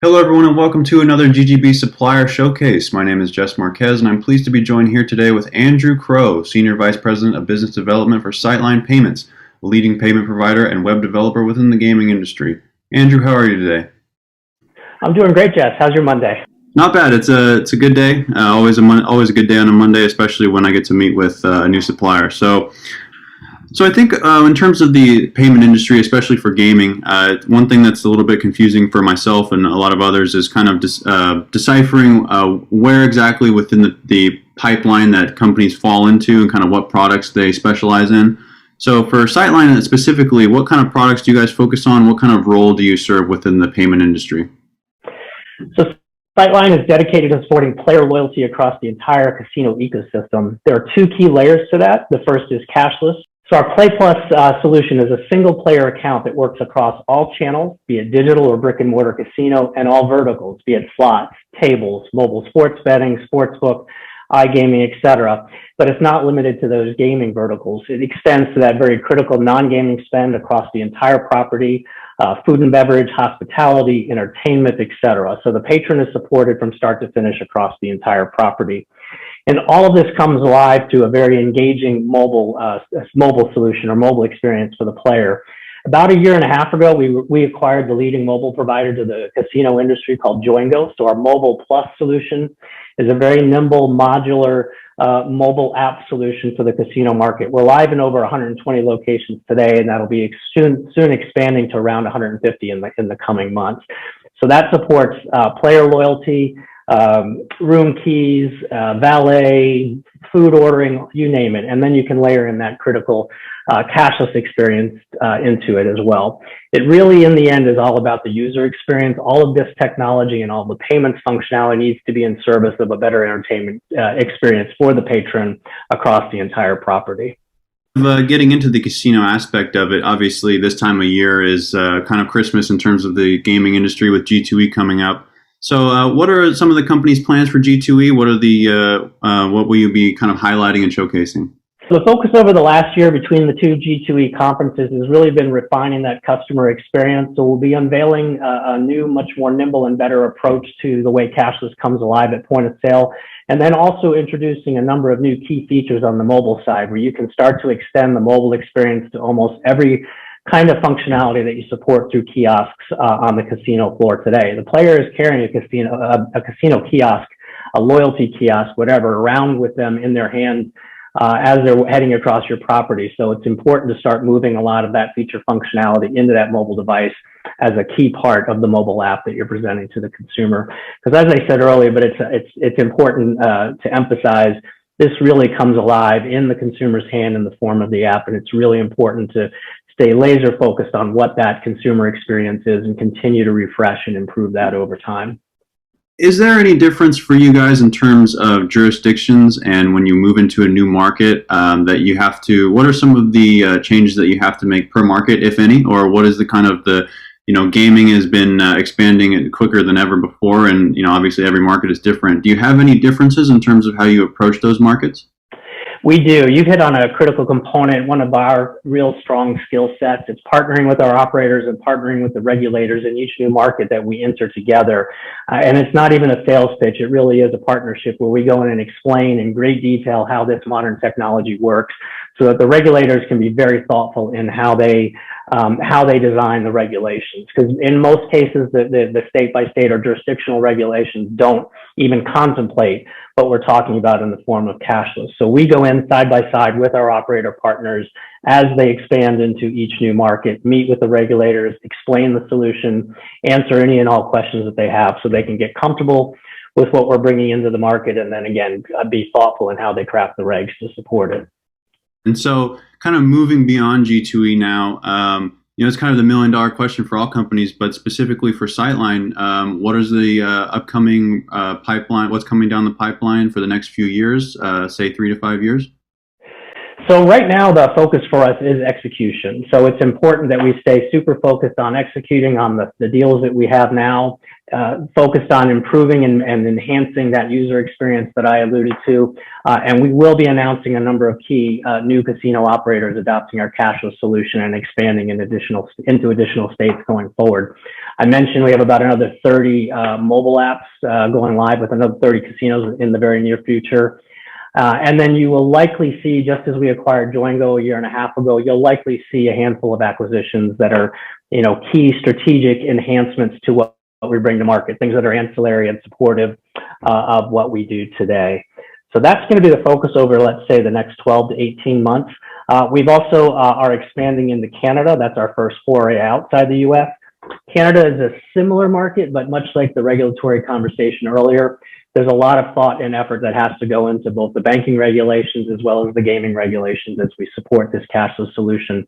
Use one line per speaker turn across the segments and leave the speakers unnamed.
Hello, everyone, and welcome to another GGB Supplier Showcase. My name is Jess Marquez, and I'm pleased to be joined here today with Andrew Crowe, Senior Vice President of Business Development for Sightline Payments, a leading payment provider and web developer within the gaming industry. Andrew, how are you today?
I'm doing great, Jess. How's your Monday?
Not bad. It's a good day. Always a good day on a Monday, especially when I get to meet with a new supplier. So I think in terms of the payment industry, especially for gaming, one thing that's a little bit confusing for myself and a lot of others is kind of deciphering where exactly within the pipeline that companies fall into and kind of what products they specialize in. So for Sightline specifically, what kind of products do you guys focus on? What kind of role do you serve within the payment industry?
So Sightline is dedicated to supporting player loyalty across the entire casino ecosystem. There are two key layers to that. The first is cashless. So our Play Plus solution is a single player account that works across all channels, be it digital or brick and mortar casino, and all verticals, be it slots, tables, mobile sports betting, sportsbook, iGaming, etc. But it's not limited to those gaming verticals. It extends to that very critical non-gaming spend across the entire property, food and beverage, hospitality, entertainment, etc. So the patron is supported from start to finish across the entire property. And all of this comes live to a very engaging mobile solution or mobile experience for the player. About a year and a half ago, we acquired the leading mobile provider to the casino industry called Joingo. So our Mobile Plus solution is a very nimble, modular mobile app solution for the casino market. We're live in over 120 locations today, and that'll be soon expanding to around 150 in the coming months. So that supports player loyalty, room keys, valet, food ordering, you name it. And then you can layer in that critical cashless experience into it as well. It really, in the end, is all about the user experience. All of this technology and all the payments functionality needs to be in service of a better entertainment experience for the patron across the entire property.
Getting into the casino aspect of it, obviously this time of year is kind of Christmas in terms of the gaming industry with G2E coming up. So what are some of the company's plans for G2E? What will you be kind of highlighting and showcasing?
So the focus over the last year between the two G2E conferences has really been refining that customer experience. So we'll be unveiling a new, much more nimble and better approach to the way cashless comes alive at point of sale. And then also introducing a number of new key features on the mobile side where you can start to extend the mobile experience to almost every kind of functionality that you support through kiosks on the casino floor today. The player is carrying a casino kiosk, a loyalty kiosk, whatever, around with them in their hands as they're heading across your property. So it's important to start moving a lot of that feature functionality into that mobile device as a key part of the mobile app that you're presenting to the consumer. Because as I said earlier, but it's important to emphasize, this really comes alive in the consumer's hand in the form of the app, and it's really important to stay laser focused on what that consumer experience is and continue to refresh and improve that over time.
Is there any difference for you guys in terms of jurisdictions and when you move into a new market that you have to, what are some of the changes that you have to make per market, if any, or what is the kind of gaming has been expanding quicker than ever before, and obviously every market is different. Do you have any differences in terms of how you approach those markets?
We do. You've hit on a critical component, one of our real strong skill sets. It's partnering with our operators and partnering with the regulators in each new market that we enter together. And it's not even a sales pitch. It really is a partnership where we go in and explain in great detail how this modern technology works so that the regulators can be very thoughtful in how they design the regulations. Because in most cases, the state-by-state or jurisdictional regulations don't even contemplate what we're talking about in the form of cashless. So we go in side by side with our operator partners as they expand into each new market, meet with the regulators, explain the solution, answer any and all questions that they have so they can get comfortable with what we're bringing into the market, and then again, be thoughtful in how they craft the regs to support it.
And so kind of moving beyond G2E now, it's kind of the $1 million question for all companies, but specifically for Sightline, what is the upcoming pipeline? What's coming down the pipeline for the next few years, say 3 to 5 years?
So right now, the focus for us is execution. So it's important that we stay super focused on executing on the deals that we have now, focused on improving and enhancing that user experience that I alluded to. And we will be announcing a number of key new casino operators adopting our cashless solution and expanding into additional states going forward. I mentioned we have about another 30 mobile apps going live with another 30 casinos in the very near future. And then you will likely see, just as we acquired Joingo a year and a half ago, you'll likely see a handful of acquisitions that are, key strategic enhancements to what we bring to market, things that are ancillary and supportive of what we do today. So that's going to be the focus over, let's say, the next 12 to 18 months. We've also are expanding into Canada. That's our first foray outside the U.S. Canada is a similar market, but much like the regulatory conversation earlier, there's a lot of thought and effort that has to go into both the banking regulations as well as the gaming regulations as we support this cashless solution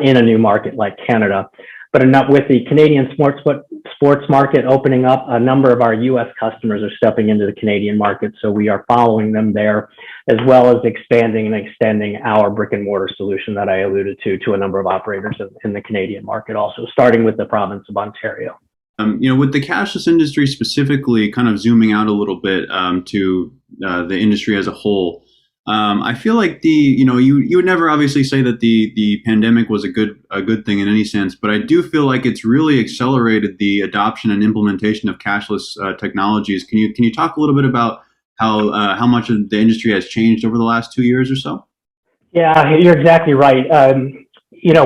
in a new market like Canada. But with the Canadian sports market opening up, a number of our U.S. customers are stepping into the Canadian market, so we are following them there, as well as expanding and extending our brick and mortar solution that I alluded to a number of operators in the Canadian market also, starting with the province of Ontario.
With the cashless industry specifically, kind of zooming out a little bit to the industry as a whole, I feel like you would never obviously say that the pandemic was a good thing in any sense, but I do feel like it's really accelerated the adoption and implementation of cashless technologies. Can you talk a little bit about how much of the industry has changed over the last 2 years or so?
Yeah, you're exactly right.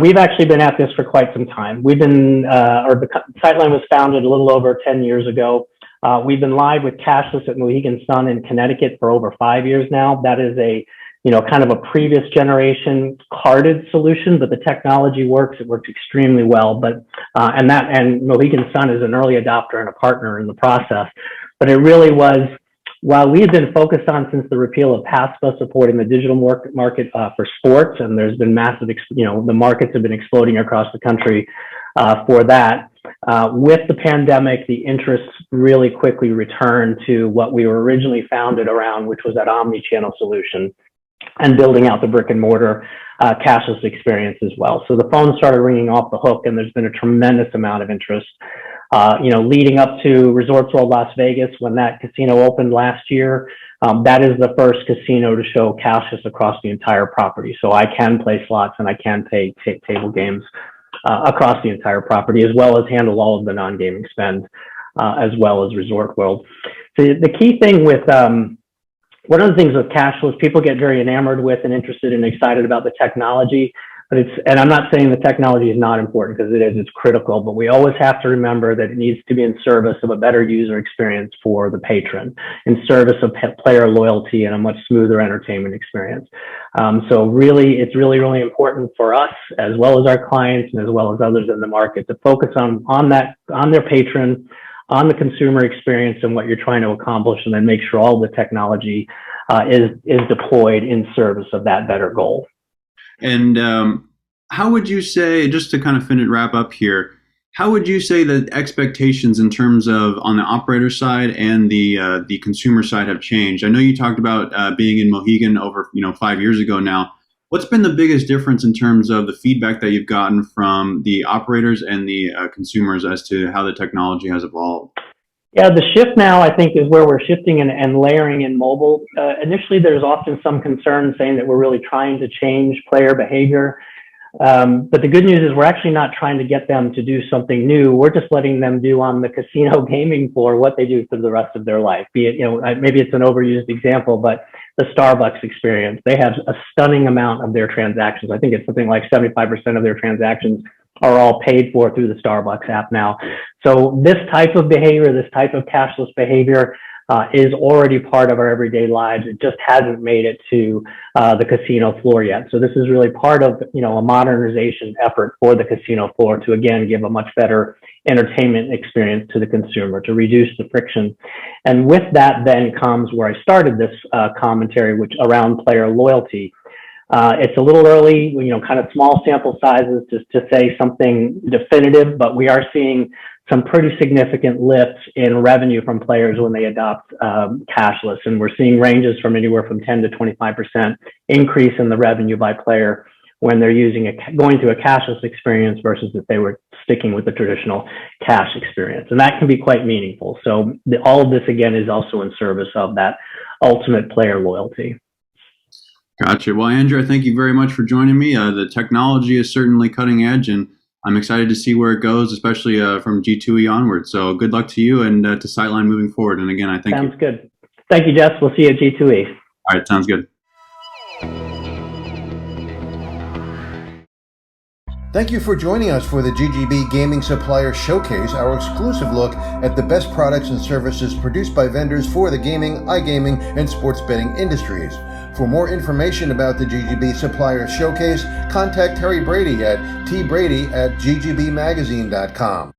We've actually been at this for quite some time. Sightline was founded a little over 10 years ago. We've been live with cashless at Mohegan Sun in Connecticut for over 5 years now. That is kind of a previous generation carded solution, but the technology works. It works extremely well. And Mohegan Sun is an early adopter and a partner in the process. But it really was, while we had been focused on since the repeal of PASPA supporting the digital market for sports, and there's been massive, the markets have been exploding across the country for that. With the pandemic, the interest really quickly returned to what we were originally founded around, which was that omni-channel solution and building out the brick and mortar cashless experience as well. So the phone started ringing off the hook, and there's been a tremendous amount of interest. Leading up to Resorts World Las Vegas, when that casino opened last year, that is the first casino to show cashless across the entire property. So I can play slots and I can pay table games across the entire property, as well as handle all of the non-gaming spend, as well as Resort World. So the key thing with one of the things with cashless, people get very enamored with and interested and excited about the technology. And I'm not saying the technology is not important, because it's critical, but we always have to remember that it needs to be in service of a better user experience for the patron, in service of player loyalty and a much smoother entertainment experience. So really, it's really, really important for us, as well as our clients and as well as others in the market, to focus on their patron, on the consumer experience and what you're trying to accomplish, and then make sure all the technology is deployed in service of that better goal.
And how would you say, just to kind of wrap up here, how would you say that expectations in terms of on the operator side and the consumer side have changed? I know you talked about being in Mohegan over 5 years ago now. What's been the biggest difference in terms of the feedback that you've gotten from the operators and the consumers as to how the technology has evolved?
Yeah, the shift now, I think, is where we're shifting and layering in mobile. Initially, there's often some concern saying that we're really trying to change player behavior. But the good news is we're actually not trying to get them to do something new. We're just letting them do on the casino gaming floor what they do for the rest of their life. Be it, maybe it's an overused example, but the Starbucks experience. They have a stunning amount of their transactions. I think it's something like 75% of their transactions are all paid for through the Starbucks app now. So this type of behavior, this type of cashless behavior is already part of our everyday lives. It just hasn't made it to the casino floor yet. So this is really part of, a modernization effort for the casino floor to, again, give a much better entertainment experience to the consumer, to reduce the friction. And with that then comes where I started this commentary, which around player loyalty. It's a little early, kind of small sample sizes to say something definitive, but we are seeing some pretty significant lifts in revenue from players when they adopt cashless. And we're seeing ranges from anywhere from 10 to 25% increase in the revenue by player when they're going to a cashless experience versus if they were sticking with the traditional cash experience. And that can be quite meaningful. So all of this, again, is also in service of that ultimate player loyalty.
Gotcha. Well, Andrew, I thank you very much for joining me. The technology is certainly cutting edge, and I'm excited to see where it goes, especially from G2E onward. So good luck to you and to Sightline moving forward. And again, I thank you.
Sounds good. Thank you, Jess. We'll see you at G2E.
All right, sounds good.
Thank you for joining us for the GGB Gaming Supplier Showcase, our exclusive look at the best products and services produced by vendors for the gaming, iGaming, and sports betting industries. For more information about the GGB Supplier Showcase, contact Terry Brady at tbrady@ggbmagazine.com.